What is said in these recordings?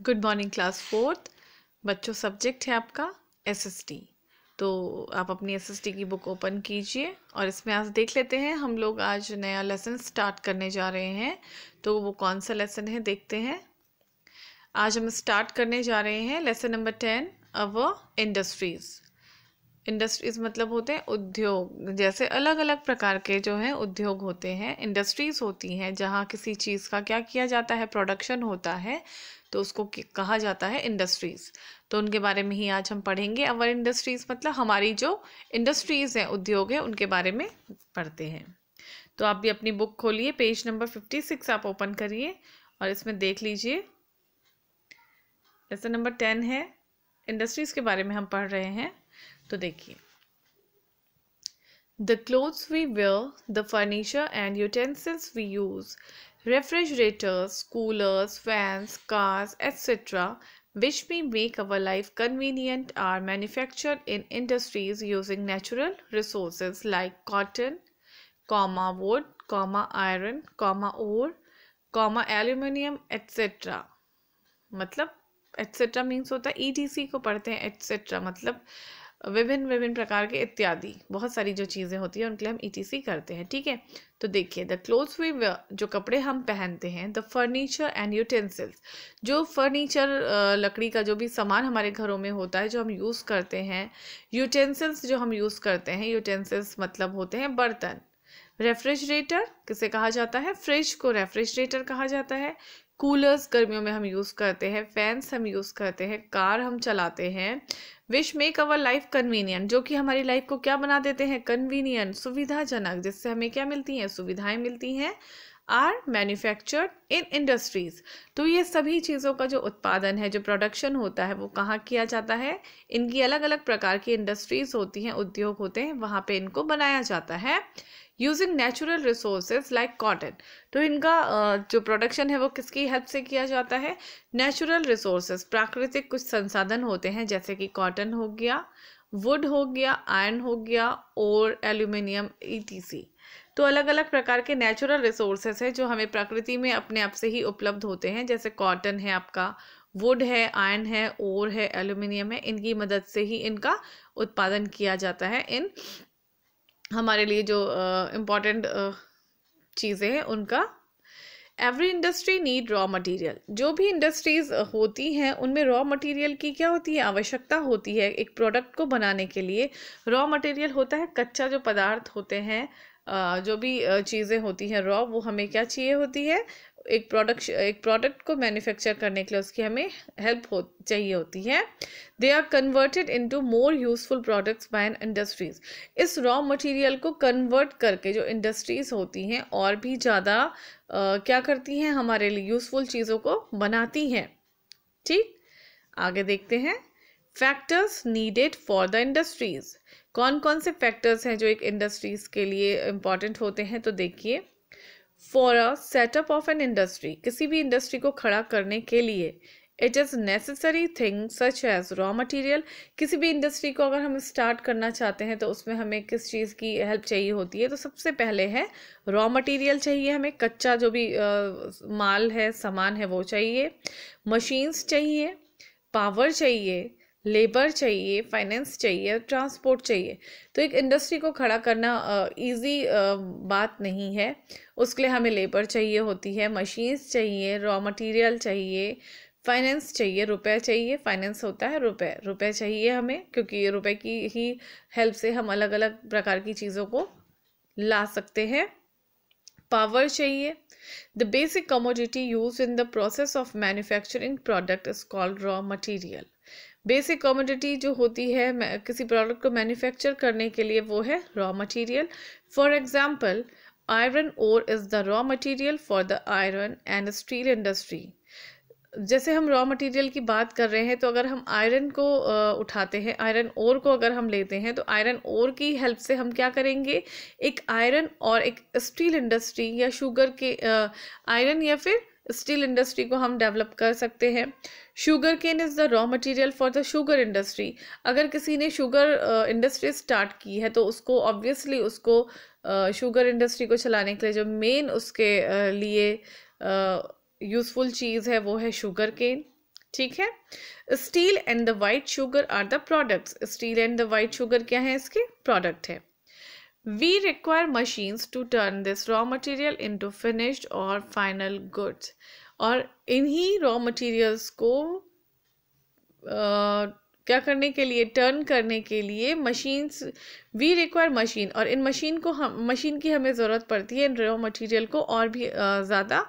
Good morning class fourth. बच्चों, subject है आपका एसएसटी। तो आप अपनी एसएसटी की बुक ओपन कीजिए और इसमें आज देख लेते हैं। हम लोग आज नया लेसन स्टार्ट करने जा रहे हैं, तो वो कौन सा लेसन है देखते हैं। आज हम स्टार्ट करने जा रहे हैं लेसन नंबर 10, अवर इंडस्ट्रीज। इंडस्ट्रीज मतलब होते हैं उद्योग। जैसे अलग अलग प्रकार के जो हैं उद्योग होते हैं, इंडस्ट्रीज होती हैं जहाँ किसी चीज़ का क्या किया जाता है, प्रोडक्शन होता है, तो उसको कहा जाता है इंडस्ट्रीज। तो उनके बारे में ही आज हम पढ़ेंगे। अवर इंडस्ट्रीज मतलब हमारी जो इंडस्ट्रीज हैं, उद्योग है, उनके बारे में पढ़ते हैं। तो आप भी अपनी बुक खोलिए, पेज नंबर 56 आप ओपन करिए और इसमें देख लीजिए। लेसन नंबर 10 है, इंडस्ट्रीज के बारे में हम पढ़ रहे हैं। तो देखिए, the clothes we wear, the furniture and utensils we use, refrigerators, coolers, fans, cars, etc., which may make our life convenient, are manufactured in industries using natural resources like cotton, wood, iron, ore, aluminium, etc. मतलब etcetera means होता है etc को पढ़ते हैं। Etcetera मतलब विभिन्न प्रकार के इत्यादि, बहुत सारी जो चीज़ें होती हैं उनके लिए हम ईटीसी करते हैं। ठीक है, तो देखिए, द क्लोथ्स वी वेयर, जो कपड़े हम पहनते हैं, द फर्नीचर एंड यूटेंसिल्स, जो फर्नीचर लकड़ी का जो भी सामान हमारे घरों में होता है जो हम यूज़ करते हैं, यूटेंसिल्स जो हम यूज़ करते हैं, यूटेंसिल्स मतलब होते हैं बर्तन। रेफ्रिजरेटर किसे कहा जाता है, फ्रिज को रेफ्रिजरेटर कहा जाता है। कूलर्स गर्मियों में हम यूज़ करते हैं, फैंस हम यूज़ करते हैं, कार हम चलाते हैं। Which make our life convenient, जो कि हमारी लाइफ को क्या बना देते हैं, कन्वीनियंट, सुविधाजनक, जिससे हमें क्या मिलती हैं, सुविधाएं मिलती हैं। आर मैन्युफैक्चर्ड इन इंडस्ट्रीज, तो ये सभी चीज़ों का जो उत्पादन है, जो प्रोडक्शन होता है, वो कहाँ किया जाता है, इनकी अलग अलग प्रकार की इंडस्ट्रीज होती हैं, उद्योग होते हैं, वहाँ पे इनको बनाया जाता है। Using natural resources like cotton, तो इनका जो प्रोडक्शन है वो किसकी हेल्प से किया जाता है, नेचुरल रिसोर्सेज, प्राकृतिक कुछ संसाधन होते हैं, जैसे कि कॉटन हो गया, वुड हो गया, आयरन हो गया, और एल्यूमिनियम ईटीसी। तो अलग अलग प्रकार के नेचुरल रिसोर्सेज है जो हमें प्रकृति में अपने आप से ही उपलब्ध होते हैं। जैसे कॉटन है आपका, वुड है, आयरन है, और है, एल्यूमिनियम है, इनकी मदद से ही इनका उत्पादन किया जाता है। इन हमारे लिए जो इम्पॉर्टेंट चीज़ें हैं उनका। Every industry need raw material, जो भी इंडस्ट्रीज होती हैं उनमें रॉ मटेरियल की क्या होती है, आवश्यकता होती है। एक प्रोडक्ट को बनाने के लिए रॉ मटेरियल होता है, कच्चा जो पदार्थ होते हैं, जो भी चीज़ें होती हैं रॉ, वो हमें क्या चाहिए होती है, एक प्रोडक्ट को मैन्युफैक्चर करने के लिए उसकी हमें हेल्प चाहिए होती है। They are converted into more useful products by an industries, इस रॉ मटेरियल को कन्वर्ट करके जो इंडस्ट्रीज होती हैं और भी ज़्यादा क्या करती हैं, हमारे लिए यूजफुल चीज़ों को बनाती हैं। ठीक, आगे देखते हैं। Factors needed for the industries, कौन कौन से फैक्टर्स हैं जो एक इंडस्ट्रीज के लिए इम्पॉर्टेंट होते हैं। तो देखिए, for a setup of an industry, किसी भी इंडस्ट्री को खड़ा करने के लिए, it is necessary thing such as raw material, किसी भी इंडस्ट्री को अगर हम स्टार्ट करना चाहते हैं तो उसमें हमें किस चीज़ की हेल्प चाहिए होती है, तो सबसे पहले है रॉ मटेरियल चाहिए, हमें कच्चा जो भी माल है, सामान है, वो चाहिए। मशीन्स चाहिए, पावर चाहिए, लेबर चाहिए, फाइनेंस चाहिए, ट्रांसपोर्ट चाहिए। तो एक इंडस्ट्री को खड़ा करना इजी बात नहीं है, उसके लिए हमें लेबर चाहिए होती है, मशीन्स चाहिए, रॉ मटेरियल चाहिए, फाइनेंस चाहिए, रुपए चाहिए, फाइनेंस होता है रुपए चाहिए हमें, क्योंकि रुपए की ही हेल्प से हम अलग अलग प्रकार की चीज़ों को ला सकते हैं। पावर चाहिए। The basic commodity use in the process of manufacturing product is called raw material. Basic commodity जो होती है किसी प्रोडक्ट को मैन्युफैक्चर करने के लिए, वो है raw material. For example, iron ore is the raw material for the iron and steel industry. जैसे हम रॉ मटेरियल की बात कर रहे हैं, तो अगर हम आयरन को उठाते हैं, आयरन ओर को अगर हम लेते हैं, तो आयरन ओर की हेल्प से हम क्या करेंगे, एक आयरन और एक स्टील इंडस्ट्री या शुगर के आयरन या फिर स्टील इंडस्ट्री को हम डेवलप कर सकते हैं। Sugar cane is the raw material for the sugar industry. अगर किसी ने शुगर इंडस्ट्री स्टार्ट की है तो उसको ऑब्वियसली उसको शुगर इंडस्ट्री को चलाने के लिए जो मेन उसके लिए यूज़फुल चीज़ है वो है शुगर केन। ठीक है। Steel and the white sugar are the products, steel and the white sugar क्या है, इसके प्रोडक्ट है। We require machines to turn this raw material into finished or final goods, और इन्हीं रॉ मटेरियल्स को क्या करने के लिए, टर्न करने के लिए मशीन्स, वी रिक्वायर मशीन, और इन मशीन की हमें ज़रूरत पड़ती है इन रॉ मटेरियल को और भी ज़्यादा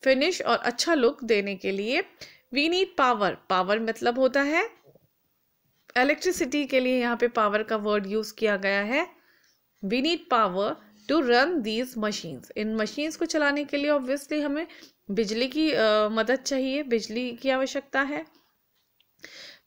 फिनिश और अच्छा लुक देने के लिए। वी नीड पावर, पावर मतलब होता है इलेक्ट्रिसिटी, के लिए यहाँ पे पावर का वर्ड यूज़ किया गया है। We need power to run these machines, इन मशीन्स को चलाने के लिए ऑब्वियसली हमें बिजली की मदद चाहिए, बिजली की आवश्यकता है।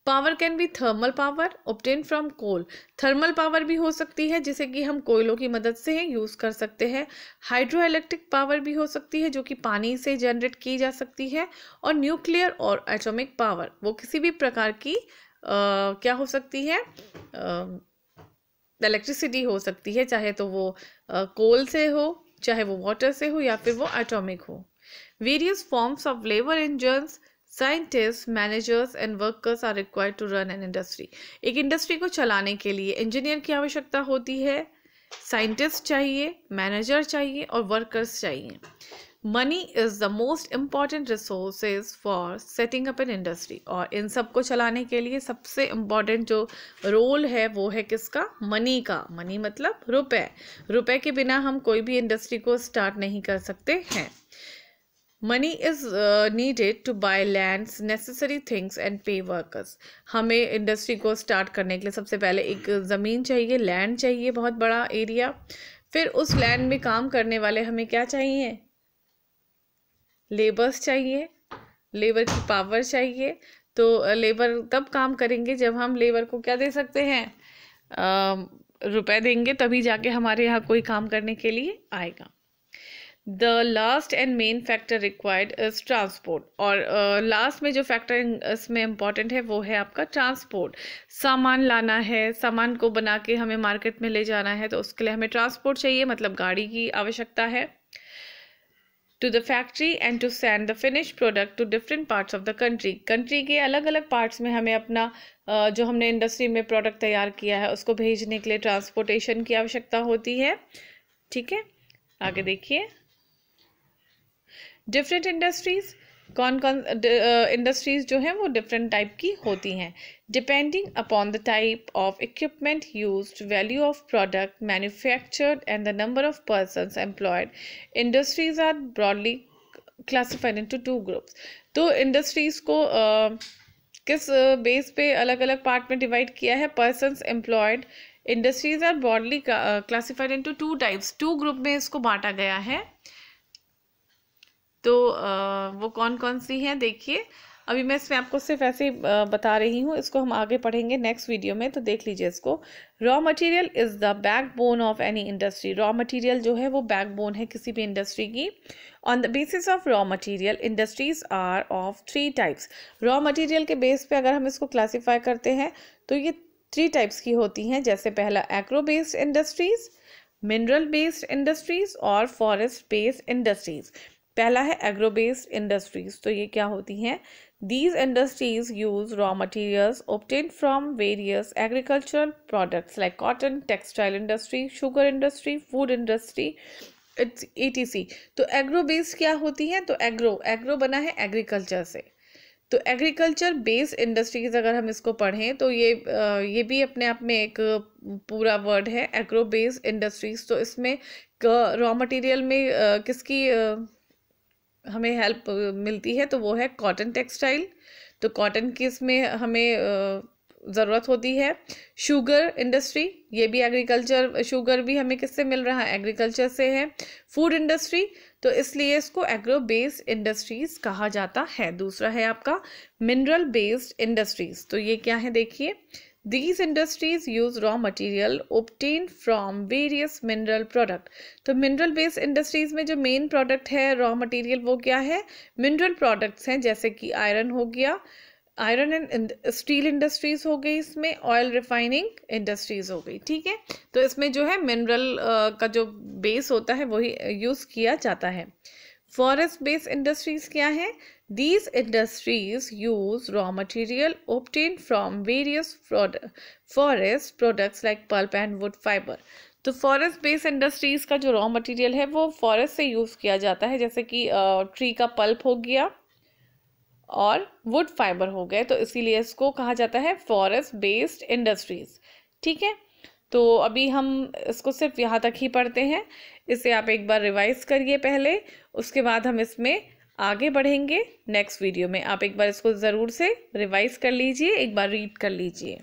Power can be thermal power obtain from coal, thermal power भी हो सकती है जिसे कि हम कोयलों की मदद से यूज़ कर सकते हैं। हाइड्रो इलेक्ट्रिक पावर भी हो सकती है जो कि पानी से जनरेट की जा सकती है। और न्यूक्लियर और एटॉमिक पावर, वो किसी भी प्रकार की क्या हो सकती है, इलेक्ट्रिसिटी हो सकती है, चाहे तो वो कोल से हो, चाहे वो वाटर से हो, या फिर वो एटॉमिक हो। Various forms of labour engines, scientist, managers and workers are required to run an industry, एक इंडस्ट्री को चलाने के लिए इंजीनियर की आवश्यकता होती है, साइंटिस्ट चाहिए, मैनेजर चाहिए और वर्कर्स चाहिए। Money is the most important resources for setting up an industry, और इन सब को चलाने के लिए सबसे इम्पॉर्टेंट जो रोल है वो है किसका, मनी का। मनी मतलब रुपए, रुपए के बिना हम कोई भी इंडस्ट्री को स्टार्ट नहीं कर सकते हैं। Money is needed to buy lands, necessary things and pay workers, हमें इंडस्ट्री को स्टार्ट करने के लिए सबसे पहले एक ज़मीन चाहिए, लैंड चाहिए, बहुत बड़ा एरिया। फिर उस लैंड में काम करने वाले हमें क्या चाहिए, लेबर्स चाहिए, लेबर की पावर चाहिए। तो लेबर तब काम करेंगे जब हम लेबर को क्या दे सकते हैं, रुपए देंगे, तभी जाके हमारे यहाँ कोई काम करने के लिए आएगा। The last and main factor required is transport, और लास्ट में जो फैक्टर इसमें इम्पॉर्टेंट है वो है आपका ट्रांसपोर्ट। सामान लाना है, सामान को बना के हमें मार्केट में ले जाना है, तो उसके लिए हमें ट्रांसपोर्ट चाहिए, मतलब गाड़ी की आवश्यकता है। To the factory and to send the finish product to different parts of the country, country के अलग अलग पार्ट्स में हमें अपना जो हमने इंडस्ट्री में प्रोडक्ट तैयार किया है उसको भेजने के लिए ट्रांसपोर्टेशन की आवश्यकता होती है। ठीक है, आगे देखिए। डिफरेंट इंडस्ट्रीज, कौन कौन इंडस्ट्रीज जो हैं वो डिफरेंट टाइप की होती हैं। Depending upon the type of equipment used, value of product manufactured and the number of persons employed, industries are broadly classified into two groups. तो इंडस्ट्रीज को किस बेस पे अलग अलग पार्ट में डिवाइड किया है, persons employed. Industries are broadly classified into two types, two group में इसको बांटा गया है। तो वो कौन कौन सी हैं देखिए, अभी मैं इसमें आपको सिर्फ ऐसे ही बता रही हूँ, इसको हम आगे पढ़ेंगे नेक्स्ट वीडियो में, तो देख लीजिए इसको। Raw material is the backbone of any industry, raw material जो है वो बैकबोन है किसी भी इंडस्ट्री की। On the basis of raw material industries are of 3 types, raw material के बेस पे अगर हम इसको क्लासीफाई करते हैं तो ये 3 टाइप्स की होती हैं। जैसे पहला agro based industries, mineral based industries और फॉरेस्ट बेस्ड इंडस्ट्रीज। पहला है एग्रो बेस्ड इंडस्ट्रीज, तो ये क्या होती हैं, these industries use raw materials obtain from various agricultural products like cotton, textile industry, sugar industry, food industry etc। तो agro based क्या होती है, तो एग्रो बना है एग्रीकल्चर से, तो एग्रीकल्चर बेस्ड इंडस्ट्रीज अगर हम इसको पढ़ें तो ये भी अपने आप में एक पूरा वर्ड है, एग्रो बेस्ड इंडस्ट्रीज। तो इसमें रॉ मटेरियल में किसकी हमें हेल्प मिलती है, तो वो है कॉटन टेक्सटाइल, तो कॉटन की इसमें हमें ज़रूरत होती है। शुगर इंडस्ट्री, ये भी एग्रीकल्चर, शुगर भी हमें किससे मिल रहा है, एग्रीकल्चर से है। फूड इंडस्ट्री, तो इसलिए इसको एग्रो बेस्ड इंडस्ट्रीज कहा जाता है। दूसरा है आपका मिनरल बेस्ड इंडस्ट्रीज, तो ये क्या है देखिए, These industries use raw material obtained from various mineral product। तो mineral based industries में जो main product है raw material वो क्या है, mineral products हैं, जैसे कि आयरन हो गया, आयरन एंड स्टील इंडस्ट्रीज हो गई, इसमें ऑयल रिफाइनिंग इंडस्ट्रीज हो गई। ठीक है, तो इसमें जो है मिनरल का जो बेस होता है वही यूज़ किया जाता है। फॉरेस्ट बेस्ड इंडस्ट्रीज क्या है, These industries use raw material obtained from various forest products like pulp and wood fiber. तो फॉरेस्ट बेस्ड इंडस्ट्रीज का जो रॉ मटेरियल है वो फॉरेस्ट से यूज किया जाता है, जैसे कि ट्री का पल्प हो गया और वुड फाइबर हो गए, तो इसीलिए इसको कहा जाता है फॉरेस्ट बेस्ड इंडस्ट्रीज। ठीक है, तो अभी हम इसको सिर्फ यहाँ तक ही पढ़ते हैं, इसे आप एक बार रिवाइज करिए पहले, उसके बाद हम इसमें आगे बढ़ेंगे नेक्स्ट वीडियो में। आप एक बार इसको ज़रूर से रिवाइज कर लीजिए, एक बार रीड कर लीजिए।